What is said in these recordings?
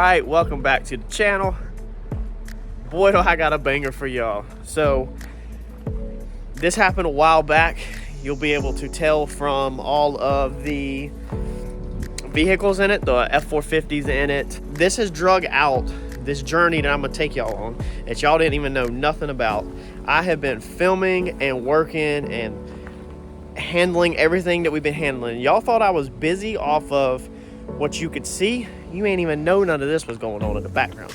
right, welcome back to the channel. Boy, do I got a banger for y'all. So this happened a while back. You'll be able to tell from all of the vehicles in it, the F450s in it. This has drug out this journey that I'm gonna take y'all on that y'all didn't even know nothing about. I have been filming and working and handling everything that we've been handling. Y'all thought I was busy off of what you could see. You ain't even know none of this was going on in the background.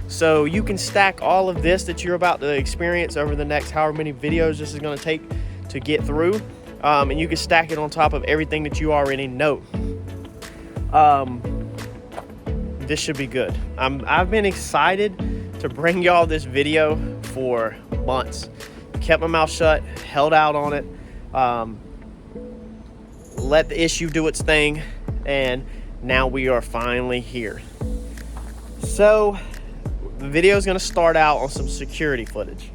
So you can stack all of this that you're about to experience over the next however many videos this is going to take to get through, and you can stack it on top of everything that you already know. This should be good. I've been excited to bring y'all this video for months. Kept my mouth shut, held out on it, let the issue do its thing, and now we are finally here. So the video is going to start out on some security footage.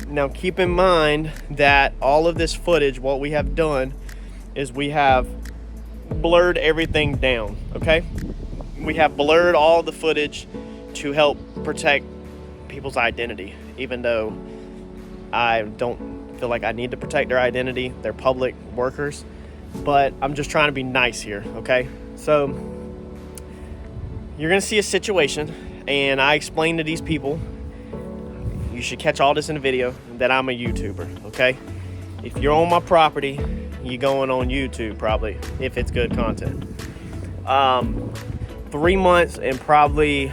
Now keep in mind that all of this footage, what we have done is we have blurred everything down, okay? We have blurred all the footage to help protect people's identity, even though I don't feel like I need to protect their identity. They're public workers, but I'm just trying to be nice here, okay? So you're gonna see a situation, and I explained to these people, you should catch all this in the video, that I'm a YouTuber, okay? If you're on my property, you're going on YouTube probably, if it's good content. 3 months and probably,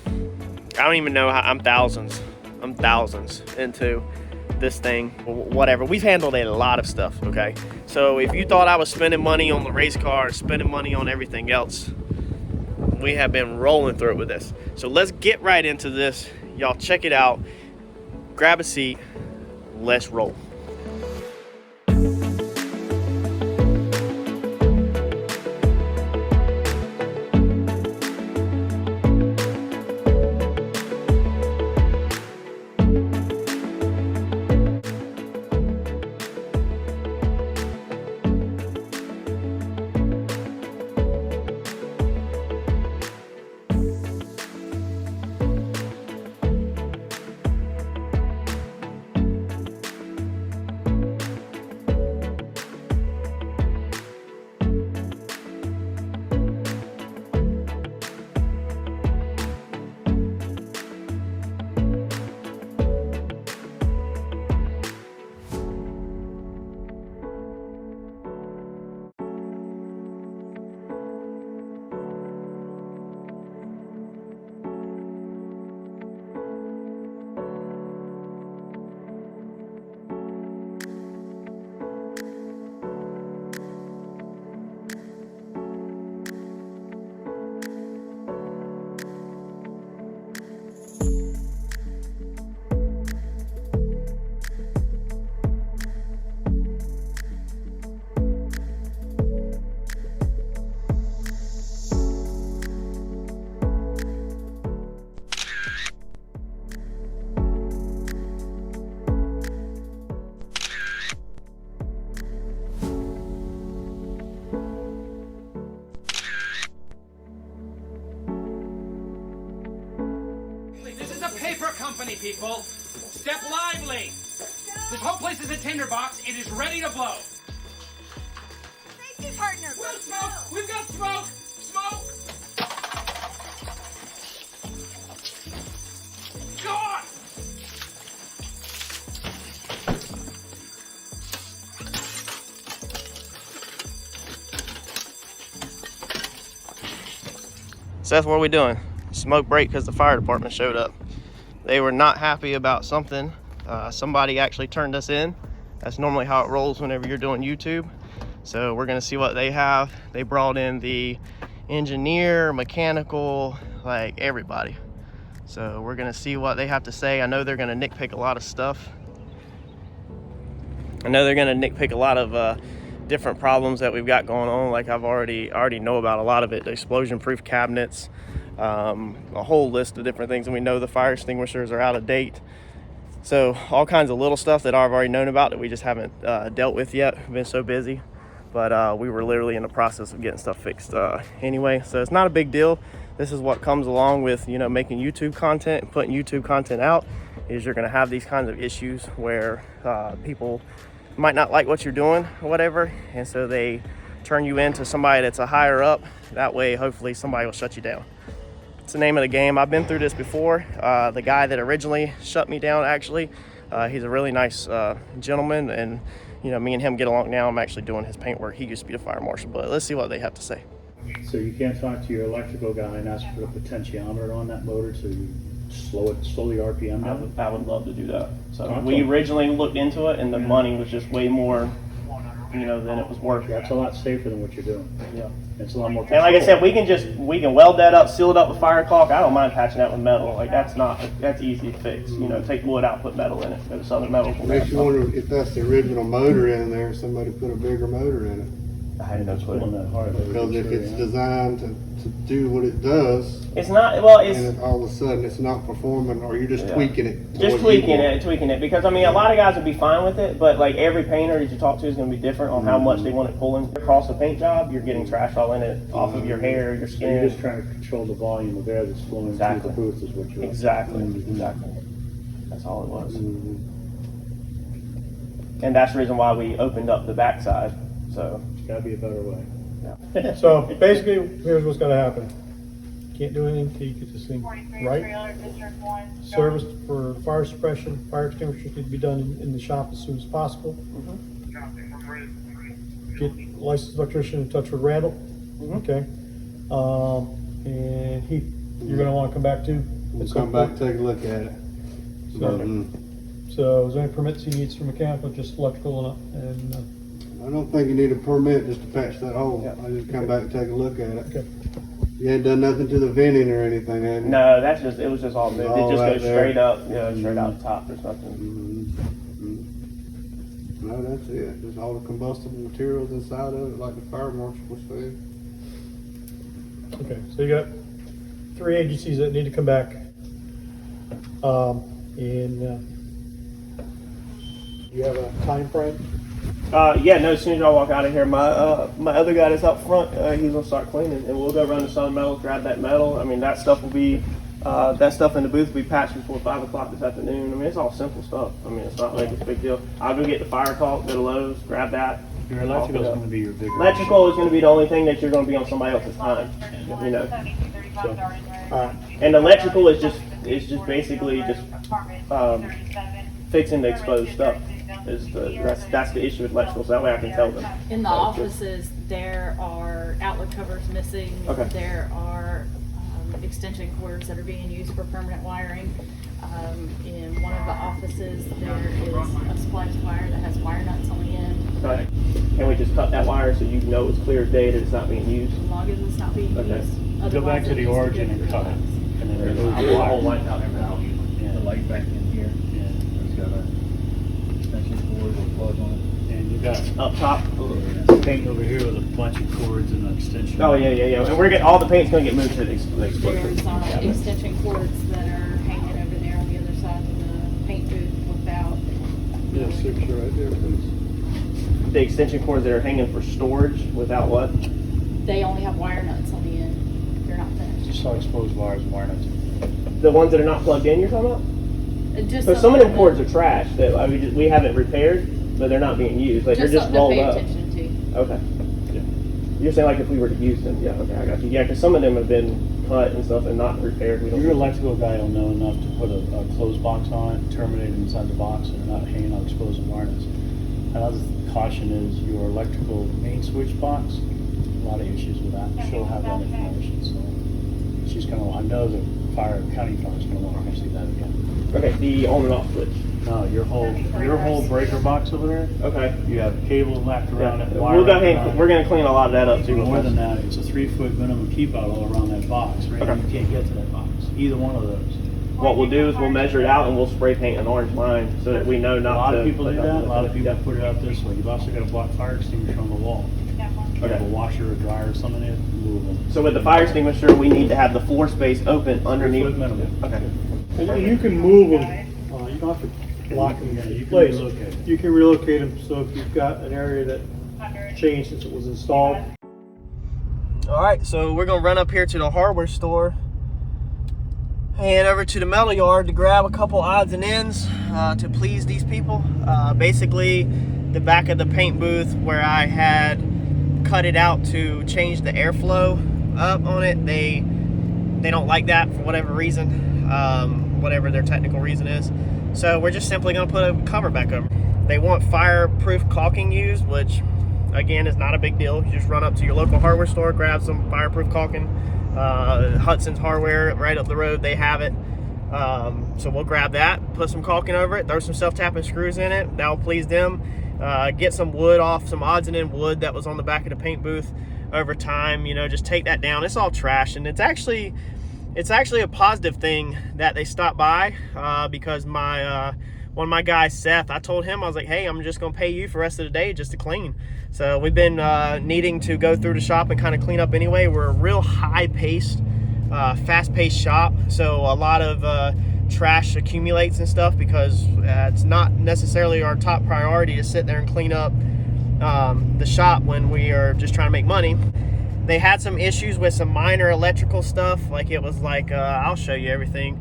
I don't even know how, I'm thousands into this thing, whatever. We've handled a lot of stuff, okay? So if you thought I was spending money on the race car, spending money on everything else, we have been rolling through it with this. So let's get right into this. Y'all check it out. Grab a seat. Let's roll. Company, people. Step lively. This whole place is a tinderbox. It is ready to blow. Safety partner. We'll smoke. We've got smoke. Smoke. Go on. Seth, what are we doing? Smoke break because the fire department showed up. They were not happy about something. Somebody actually turned us in. That's normally how it rolls whenever you're doing YouTube. So we're gonna see what they have. They brought in the engineer, mechanical, like everybody. So we're gonna see what they have to say. I know they're gonna nitpick a lot of stuff. I know they're gonna nitpick a lot of different problems that we've got going on. Like I've already know about a lot of it. The explosion-proof cabinets, a whole list of different things, and we know the fire extinguishers are out of date. So all kinds of little stuff that I've already known about that we just haven't dealt with yet. We've been so busy, but we were literally in the process of getting stuff fixed anyway, so it's not a big deal. this is what comes along with, you know, making YouTube content and putting YouTube content out, is you're going to have these kinds of issues where people might not like what you're doing or whatever, and so they turn you into somebody that's a higher up. That way, hopefully somebody will shut you down. It's the name of the game. I've been through this before. The guy that originally shut me down, actually, he's a really nice gentleman, and you know, me and him get along now. I'm actually doing his paint work. He used to be the fire marshal, but let's see what they have to say. So you can't talk to your electrical guy and ask for the potentiometer on that motor so you slow the RPM down? I would love to do that. So Talk to we him. originally looked into it, and the money was just way more, you know, than it was worth. That's a lot safer than what you're doing. Yeah. It's a lot more And like I control. said, we can weld that up, seal it up with fire caulk. I don't mind patching that with metal. Like that's easy to fix. You know, take wood out, put metal in it. Go to Southern Metal. Makes you wonder if that's the original motor in there, somebody put a bigger motor in it. I had no clue. Pulling that hard. Because if it's designed to do what it does, It's not, well, and it's then all of a sudden it's not performing, or you're just Yeah. tweaking it. to just what you tweaking want. it, because I mean, a lot of guys would be fine with it, but like every painter that you talk to is going to be different on how much they want it pulling. Across the paint job, you're getting trash all in it, off of your hair, your So skin. you're just trying to control the volume of air that's flowing Exactly. through the booth is what you're Exactly, Mm-hmm. exactly. That's all it was. Mhm. And that's the reason why we opened up the backside. So, There's gotta be a better way. So basically, here's what's gonna happen. Can't do anything until you get this thing right. Service for fire suppression, fire extinguishers need to be done in the shop as soon as possible. Get licensed electrician in touch with Randall, okay? And Heath, you're gonna wanna come back too? We'll at some come back, point? take a look at it. So, Mhm. so is there any permits he needs for mechanical, just electrical and I don't think you need a permit just to patch that hole. Yeah. I just come back and take a look at it. okay. You ain't done nothing to the venting or anything, have you? no, it was just all moved. All It just right goes there. straight up, you know, straight out the top. There's nothing. Mhm. No, that's it. Just all the combustible materials inside of it, like the fire marshal was saying. Okay, so you got 3 agencies that need to come back. And you have a time frame? Yeah, no, as soon as y'all walk out of here, my other guy that's up front, he's gonna start cleaning, and we'll go run to Southern Metal, grab that metal. I mean, that stuff will be, that stuff in the booth will be patched before 5 o'clock this afternoon. I mean, it's all simple stuff. I mean, it's not like it's a big deal. I'll go get the fire caulk, go to Lowe's, grab that. Your electrical is gonna be your bigger. Electrical is gonna be the only thing that you're gonna be on somebody else's time, you know. All right. And electrical is just basically just fixing the exposed stuff. That's the issue with electrical, so that way I can tell them. In the offices, there are outlet covers missing. Okay. There are extension cords that are being used for permanent wiring. In one of the offices, there is a spliced wire that has wire nuts on the end. Okay. Can we just cut that wire so you know it's clear as day that it's not being used? As long as it's not being Okay. used. Go Otherwise, back to it the needs origin be and cut it. realized. And then I'll remove put the a whole wire. light out there now. Yeah. The light back in here. Yeah. It's got a extension cord with a plug on it. And you got Up top. paint over here with a bunch of cords and an extension. Oh, yeah. And we're getting, all the paint's gonna get moved to the There's explosive. extension cords that are hanging over there on the other side of the paint booth without. Yeah, picture right there, please. The extension cords that are hanging for storage without what? They only have wire nuts on the end. They're not finished. Just saw exposed wires and wire nuts. The ones that are not plugged in, you're talking about? Just So some of them something cords that- are trash that we haven't repaired, but they're not being used. Like they're just something to rolled pay up. attention to. Okay. Yeah. You're saying like if we were to use them? Yeah. Okay, I got you. Yeah, because some of them have been cut and stuff and not repaired. We don't. Your electrical guy will know enough to put a closed box on it, terminate it inside the box, and not hanging out exposed wires. Another caution is your electrical main switch box. A lot of issues with that. She'll have that information, so she's gonna. I know the county fire's gonna want to see that again. Okay, the on and off switch. No, your whole breaker box over there. Okay. You have cable wrapped around it. Yeah. Wire We'll go wrapped ahead. around And, it. we're gonna clean a lot of that up too. More than that, it's a 3-foot minimum keep out all around that box. Right? Okay. You can't get to that box. Either one of those. What we'll do is we'll measure it out and we'll spray paint an orange line so that we know A not to. lot of people put do nothing that. A lot of in it. people Yeah. put it out this way. You've also got a black fire extinguisher on the wall. You have a washer or dryer or something in it, move them. So with the fire extinguisher, we need to have the floor space open underneath. 3-foot minimum. Okay. And you can move them, you don't have to lock them Yeah, you in can place. relocate. You can relocate them, so if you've got an area that changed since it was installed. All right, so we're gonna run up here to the hardware store and over to the metal yard to grab a couple odds and ends to please these people. Basically, the back of the paint booth where I had cut it out to change the airflow up on it, they don't like that for whatever reason, whatever their technical reason is. So we're just simply gonna put a cover back over. They want fireproof caulking used, which again is not a big deal. You just run up to your local hardware store, grab some fireproof caulking. Hudson's Hardware right up the road, they have it. So we'll grab that, put some caulking over it, throw some self-tapping screws in it. That'll please them. Get some wood off, some odds and end wood that was on the back of the paint booth over time. You know, just take that down. It's all trash, and it's actually a positive thing that they stopped by, because my one of my guys, Seth, I told him, I was like, hey, I'm just gonna pay you for the rest of the day just to clean. So we've been needing to go through the shop and kind of clean up anyway. We're a real high-paced, fast-paced shop, so a lot of trash accumulates and stuff because it's not necessarily our top priority to sit there and clean up the shop when we are just trying to make money. They had some issues with some minor electrical stuff, like it was like, I'll show you everything.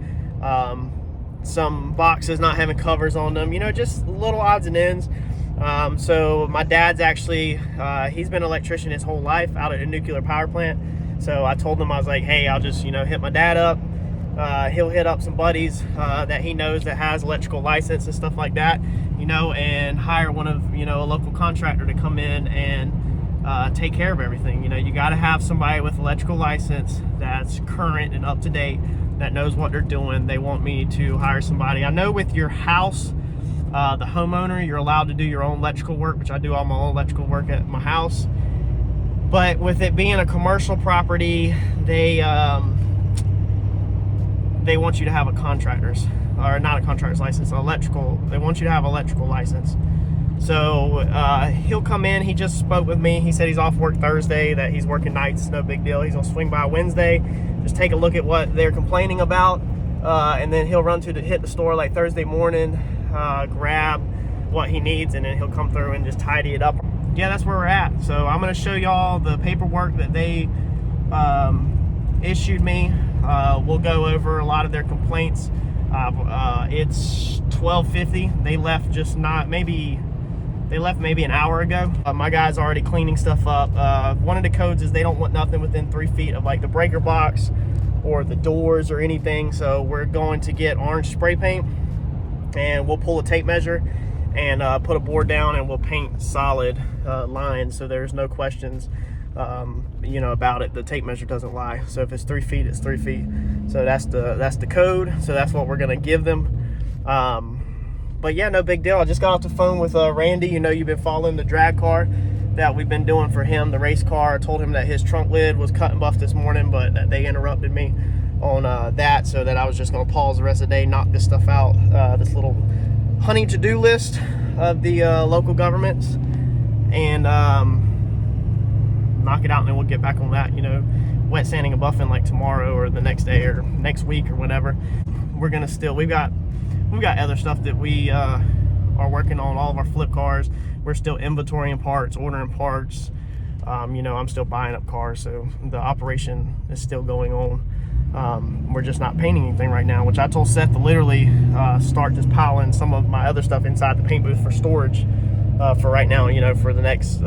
Some boxes not having covers on them, you know, just little odds and ends. So my dad's actually, he's been an electrician his whole life out at a nuclear power plant. So I told him, I was like, hey, I'll just, you know, hit my dad up. He'll hit up some buddies that he knows that has electrical license and stuff like that, you know, and hire one of, you know, a local contractor to come in and take care of everything. You know, you got to have somebody with electrical license that's current and up to date, that knows what they're doing. They want me to hire somebody. I know with your house, the homeowner, you're allowed to do your own electrical work, which I do all my own electrical work at my house. But with it being a commercial property, they want you to have a contractor's, or not a contractor's license, electrical. They want you to have an electrical license. So he'll come in. He just spoke with me. He said he's off work Thursday, that he's working nights, no big deal. He's gonna swing by Wednesday, just take a look at what they're complaining about, and then he'll run to hit the store like Thursday morning, grab what he needs, and then he'll come through and just tidy it up. Yeah, that's where we're at. So I'm gonna show y'all the paperwork that they issued me. We'll go over a lot of their complaints. It's 12:50. They left maybe an hour ago. My guy's already cleaning stuff up. One of the codes is they don't want nothing within 3 feet of like the breaker box or the doors or anything. So we're going to get orange spray paint, and we'll pull a tape measure and put a board down, and we'll paint solid lines so there's no questions you know, about it. The tape measure doesn't lie. So if it's 3 feet, it's 3 feet. So that's the code. So that's what we're gonna give them. But yeah, no big deal. I just got off the phone with Randy. You know, you've been following the drag car that we've been doing for him, the race car. I told him that his trunk lid was cut and buffed this morning, but that they interrupted me on that, so that I was just gonna pause the rest of the day, knock this stuff out, this little honey to-do list of the local governments, and knock it out, and then we'll get back on that, you know, wet sanding and buffing like tomorrow or the next day or next week or whenever. We're gonna still, we've got other stuff that we are working on, all of our flip cars. We're still inventorying parts, ordering parts. You know, I'm still buying up cars, so the operation is still going on. We're just not painting anything right now, which I told Seth to literally start just piling some of my other stuff inside the paint booth for storage for right now, you know, for the next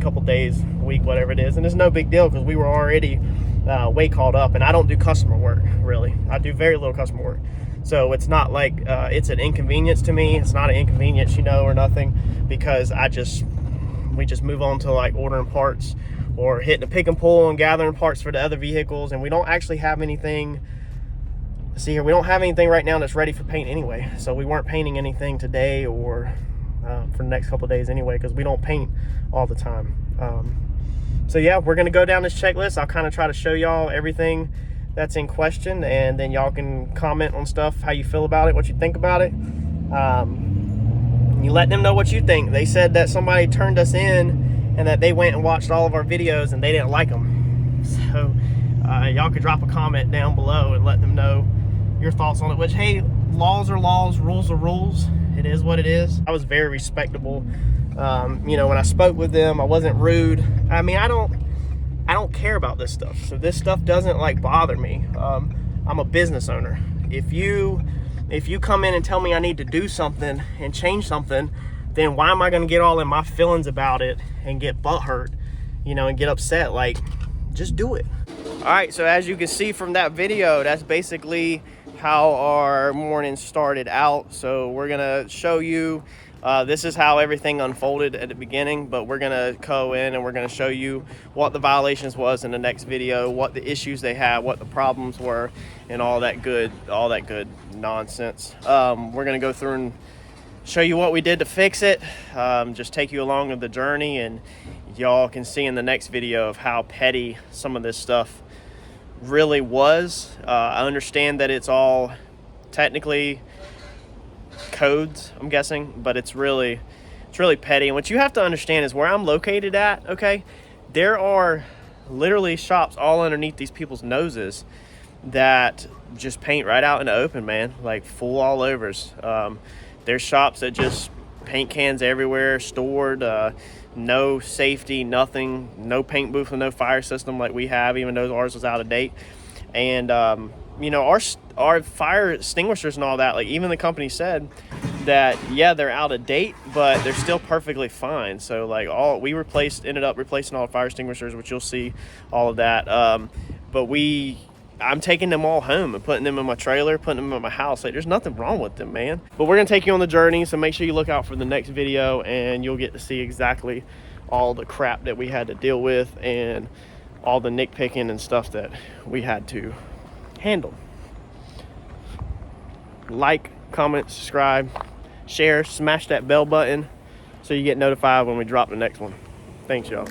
couple days, week, whatever it is. And it's no big deal because we were already way caught up, and I don't do customer work, really. I do very little customer work. So it's not like it's an inconvenience to me. It's not an inconvenience, you know, or nothing, because we just move on to like ordering parts or hitting a pick and pull and gathering parts for the other vehicles. And we don't actually have anything, see here, we don't have anything right now that's ready for paint anyway. So we weren't painting anything today or for the next couple of days anyway, because we don't paint all the time. So yeah, we're gonna go down this checklist. I'll kind of try to show y'all everything that's in question, and then y'all can comment on stuff, how you feel about it, what you think about it. You let them know what you think. They said that somebody turned us in and that they went and watched all of our videos and they didn't like them. So y'all could drop a comment down below and let them know your thoughts on it, which, hey, laws are laws, rules are rules. It is what it is. I was very respectable. You know, when I spoke with them, I wasn't rude. I mean, I don't care about this stuff. So this stuff doesn't like bother me. I'm a business owner. If you come in and tell me I need to do something and change something, then why am I gonna get all in my feelings about it and get butthurt, you know, and get upset? Like, just do it. All right, so as you can see from that video, that's basically how our morning started out. So we're gonna show you, this is how everything unfolded at the beginning, but we're gonna go in and we're gonna show you what the violations was in the next video, what the issues they had, what the problems were, and all that good nonsense. We're gonna go through and show you what we did to fix it, just take you along on the journey, and y'all can see in the next video of how petty some of this stuff really was. I understand that it's all technically codes, I'm guessing, but it's really petty. And what you have to understand is where I'm located at, okay, there are literally shops all underneath these people's noses that just paint right out in the open, man, like full all overs. There's shops that just paint cans everywhere stored, no safety, nothing, no paint booth with no fire system like we have, even though ours was out of date. And you know, our fire extinguishers and all that, like even the company said that, yeah, they're out of date, but they're still perfectly fine. So like ended up replacing all the fire extinguishers, which you'll see all of that. But I'm taking them all home and putting them in my trailer, putting them in my house. Like, there's nothing wrong with them, man. But we're gonna take you on the journey, so make sure you look out for the next video, and you'll get to see exactly all the crap that we had to deal with and all the nitpicking and stuff that we had to handle. Like, comment, subscribe, share, smash that bell button so you get notified when we drop the next one. Thanks, y'all.